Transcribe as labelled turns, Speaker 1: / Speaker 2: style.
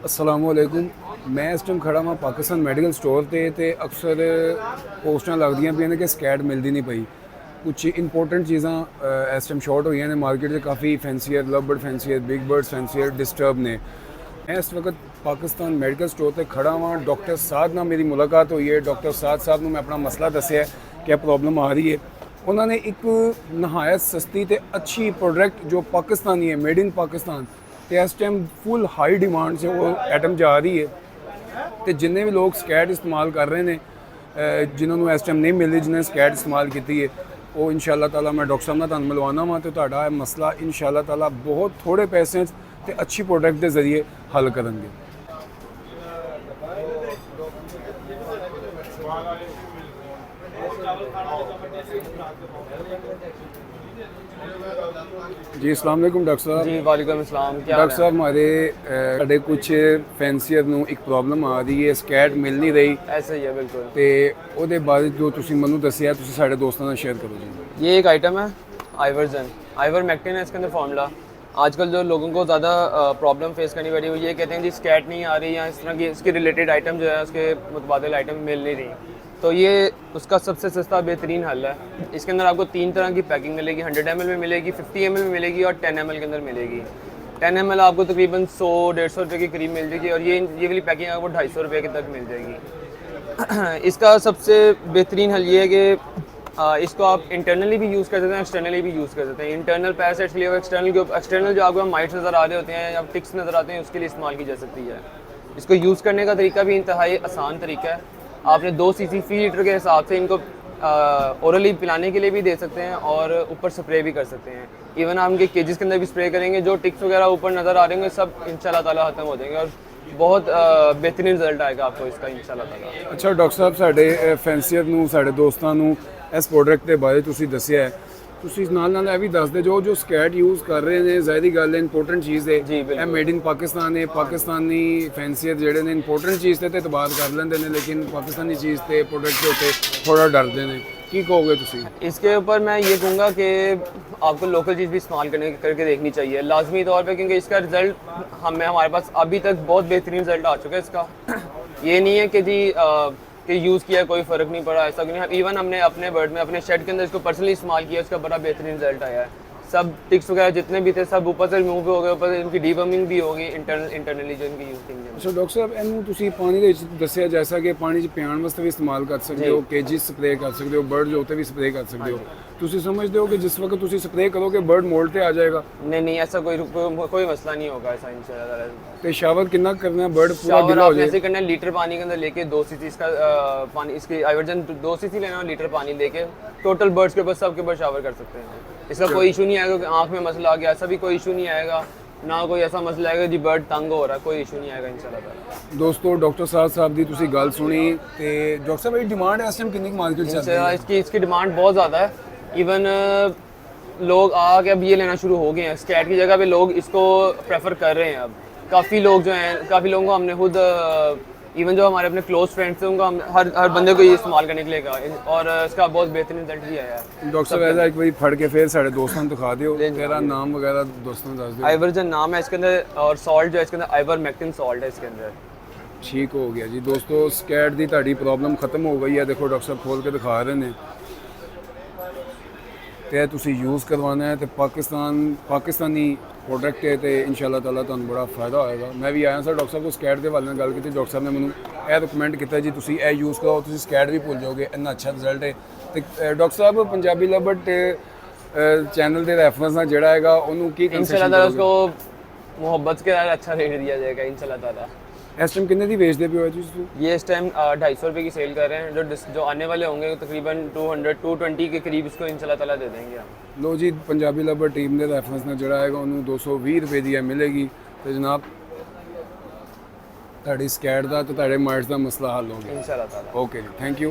Speaker 1: असलामुअलैकुम। मैं इस टाइम खड़ा हाँ पाकिस्तान मैडिकल स्टोर ते अक्सर पोस्टां लगदियां पियां ने कि स्कैट मिलदी नहीं पई। कुछ इंपॉर्टेंट चीज़ां इस टाइम शॉर्ट हुई ने मार्केट से, काफ़ी fancier, love bird fancier, big bird fancier, disturb ने। मैं इस वक्त पाकिस्तान मैडिकल स्टोर ते खड़ा हाँ। डॉक्टर साद नाल मेरी मुलाकात हुई है। डॉक्टर साद साहब को मैं अपना मसला दस्या क्या प्रॉब्लम आ रही है। उन्होंने एक नहायत सस्ती ते अच्छी प्रोडक्ट जो पाकिस्तानी है, मेड इन पाकिस्तान, तो इस टाइम फुल हाई डिमांड से वो आइटम जा रही है। तो जिन्ने भी लोग स्कैट इस्तेमाल कर रहे हैं, जिन्होंने इस टाइम नहीं मिल रही, जिन्हें स्कैट इस्तेमाल की है, वो इंशाअल्लाह ताला मैं डॉक्टर साहब नाल मिलवाना वा तो तुहाडा मसला इंशाअल्लाह ताला बहुत थोड़े पैसे ते अच्छी प्रोडक्ट के जरिए हल करेंगे। जी अस्सलाम वालेकुम डॉक्टर साहब।
Speaker 2: जी वालेकुम अस्सलाम। क्या
Speaker 1: डॉक्टर साहब हमारे ਸਾਡੇ कुछ फैंसीयर ਨੂੰ एक प्रॉब्लम आ रही है, स्कैट मिल नहीं रही
Speaker 2: ऐसे ही है बिल्कुल।
Speaker 1: ਤੇ ਉਹਦੇ ਬਾਰੇ ਜੋ ਤੁਸੀਂ ਮੈਨੂੰ ਦੱਸਿਆ ਤੁਸੀਂ ਸਾਡੇ ਦੋਸਤਾਂ ਨਾਲ शेयर करो जी।
Speaker 2: ये एक आइटम है आइवरजन, आइवरमेक्टिन है इसके अंदर फॉर्मूला। आजकल जो लोगों को ज़्यादा प्रॉब्लम फेस करनी पड़ी हुई है, कहते हैं जी स्कैट नहीं आ रही या इस तरह की इसके रिलेटेड आइटम जो है उसके मुतबादिल आइटम मिल नहीं रही, तो ये उसका सबसे सस्ता बेहतरीन हल है। इसके अंदर आपको 3 तरह की पैकिंग मिलेगी, 100 ml में मिलेगी, 50 ml में मिलेगी और 10 ml के अंदर मिलेगी। 10 ml आपको तकरीबन 100-150 रुपये के करीब मिल जाएगी और ये वाली पैकिंग आपको 250 रुपये के तक मिल जाएगी। इसका सबसे बेहतरीन हल ये है कि इसको आप इंटरनली भी यूज़ कर सकते हैं, एक्सटर्नली भी यूज़ कर सकते हैं। इंटरनल पैसेट्स के लिए, एक्सटर्नल जो आपको माइट्स नज़र आ रहे होते हैं या टिक्स नज़र आते हैं, उसके लिए इस्तेमाल की जा सकती है। इसको यूज़ करने का तरीका भी इंतहाई आसान तरीका है। आपने 2 cc फी लीटर के हिसाब से इनको ओरली पिलाने के लिए भी दे सकते हैं और ऊपर स्प्रे भी कर सकते हैं। इवन आप इनके केजेस के अंदर भी स्प्रे करेंगे, जो टिक्स वगैरह ऊपर नज़र आ रहे होंगे सब इंशाल्लाह ताला खत्म हो जाएंगे और बहुत बेहतरीन रिजल्ट आएगा आपको इसका इंशाल्लाह ताला।
Speaker 1: अच्छा डॉक्टर साहब, ਸਾਡੇ ਫੈਂਸੀਅਰ ਨੂੰ, ਸਾਡੇ ਦੋਸਤਾਂ ਨੂੰ ਇਸ ਪ੍ਰੋਡਕਟ ਦੇ ਬਾਰੇ ਤੁਸੀਂ ਦੱਸਿਆ ਹੈ, ਤੁਸੀਂ ਨਾਲ ਨਾਲ ਇਹ ਵੀ ਦੱਸ ਦੇ ਜੋ ਸਕੈਟ ਯੂਜ਼ ਕਰ ਰਹੇ ਨੇ, ਜ਼ਾਹਿਰੀ ਗੱਲ ਹੈ ਇੰਪੋਰਟੈਂਟ ਚੀਜ਼ ਹੈ, ਇਹ ਮੇਡ ਇਨ ਪਾਕਿस्तान है। पाकिस्तानी फैंसीਅਰ ਜਿਹੜੇ ਨੇ ਇੰਪੋਰਟੈਂਟ ਚੀਜ਼ ਤੇ ਇਤਬਾਰ ਕਰ ਲੈਂਦੇ ਨੇ, लेकिन पाकिस्तानी चीज़ ਤੇ प्रोडक्ट ਦੇ ਉੱਤੇ थोड़ा डरते हैं। की कहोगे तुसी?
Speaker 2: इसके ऊपर मैं ये कहूँगा कि आपको लोकल चीज़ भी इस्तेमाल करके देखनी चाहिए लाजमी तौर पे, क्योंकि इसका रिज़ल्ट हमारे पास अभी तक बहुत बेहतरीन रिज़ल्ट आ चुका है इसका। ये नहीं है कि जी कि यूज़ किया कोई फ़र्क नहीं पड़ा, ऐसा नहीं। इवन हमने अपने बर्ड में, अपने शेड के अंदर इसको पर्सनली इस्तेमाल किया, उसका बड़ा बेहतरीन रिज़ल्ट आया है। सब टिक्स वगैरह जितने भी थे सब ऊपर से रिमूव हो गए, ऊपर से इनकी डीवर्मिंग भी होगी इंटरनली जो इनकी यूज़ थी।
Speaker 1: अच्छा डॉक्टर साहब, ਇਹਨੂੰ ਤੁਸੀਂ ਪਾਣੀ ਦੇ ਵਿੱਚ ਦੱਸਿਆ ਜੈਸਾ ਕਿ ਪਾਣੀ 'ਚ ਪਿਆਉਣ ਵਾਸਤੇ ਵੀ ਇਸਤੇਮਾਲ ਕਰ ਸਕਦੇ ਹੋ, ਕੇਜੀ ਸਪਰੇ ਕਰ ਸਕਦੇ ਹੋ, ਬਰਡ ਦੇ ਉੱਤੇ ਵੀ ਸਪਰੇ ਕਰ ਸਕਦੇ ਹੋ। ਤੁਸੀਂ ਸਮਝਦੇ ਹੋ कि जिस वक्त ਤੁਸੀਂ ਸਪਰੇ ਕਰੋਗੇ बर्ड मोल्ड ਤੇ आ जाएगा?
Speaker 2: नहीं, ऐसा कोई मसला नहीं होगा ऐसा इंशाल्लाह।
Speaker 1: तो शावर कितना करना है, बर्ड पूरा गिला हो जाए?
Speaker 2: जैसे करना है, लीटर पानी के अंदर लेके 2 cc इसका पानी, इसकी आइवरजन 2 cc लेना, लीटर पानी लेके टोटल बर्ड्स के ऊपर सब के ऊपर शावर कर सकते हैं। इसका कोई इशू नहीं आएगा कि आँख में मसला आ गया, ऐसा भी कोई इशू नहीं आएगा, ना कोई ऐसा मसला आएगा जी बर्ड तंग हो रहा है, कोई इशू नहीं आएगा इंशाल्लाह।
Speaker 1: दोस्तों डॉक्टर साहब की तुसी गल सुनी ते डॉक्टर साहब ये डिमांड है इस टाइम कितनी मार्केट चल रही है?
Speaker 2: इसकी डिमांड बहुत ज़्यादा है। इवन लोग आके अब ये लेना शुरू हो गए हैं, स्कैट की जगह पे लोग इसको प्रेफर कर रहे हैं। अब काफ़ी लोग जो हैं, काफ़ी लोगों को हमने खुद इवन जो हमारे अपने क्लोज फ्रेंड्स थे उनको हम हर बंदे को ये इस्तेमाल करने के लिए कहा और इसका बहुत बेहतरीन रिजल्ट भी आया है।
Speaker 1: डॉक्टर साहब ऐसा एक बार फड़ के फिर साढ़े दोस्तों को दिखा दियो, तेरा नाम वगैरह दोस्तों दस दियो।
Speaker 2: आइवरजन नाम है इसके अंदर और सॉल्ट जो है इसके अंदर आइवरमेक्टिन सॉल्ट है इसके अंदर।
Speaker 1: ठीक हो गया जी दोस्तों, स्कैट की ताड़ी प्रॉब्लम खत्म हो गई है। देखो डॉक्टर साहब खोल के दिखा रहे हैं तो तुसी यूज़ करवाना है तो पाकिस्तानी प्रोडक्ट है तो इंशाल्लाह ताला तुहानू बड़ा फ़ायदा होएगा। मैं भी आया सर डॉक्टर साहब को स्कैट के हवाले गल की, डॉक्टर साहब ने मैंने यह रिकमेंड किया जी तुसी यह यूज़ कराओ, तुसी स्कैट भी भूल जाओगे, इतना अच्छा रिजल्ट है। तो डॉक्टर साहब पंजाबी लव बर्ड चैनल के रेफरेंस नाल जिहड़ा हैगा उहनू की
Speaker 2: इंशाल्लाह ताला उसको मोहब्बत के साथ अच्छा रेट दिया जाएगा इंशाल्लाह ताला।
Speaker 1: इस टाइम कितने दी बेचते पे हो जी?
Speaker 2: ये इस टाइम 250 रुपये की सेल कर रहे हैं। जो आने वाले होंगे तकरीबन 200-220 के करीब इसको इंशाल्लाह ताला दे देंगे हम।
Speaker 1: लो जी पंजाबी लवर टीम के रेफरेंस ने जड़ा है उन्होंने 220 रुपये की मिलेगी। तो जनाब ਤੁਹਾਡੀ ਸਕੈਟ ਦਾ ਤੇ ਤੁਹਾਡੇ ਮਾਈਟਸ ਦਾ ਮਸਲਾ ਹੱਲ ਹੋ ਗਿਆ
Speaker 2: इंशाल्लाह ताला।
Speaker 1: ओके जी, थैंक यू।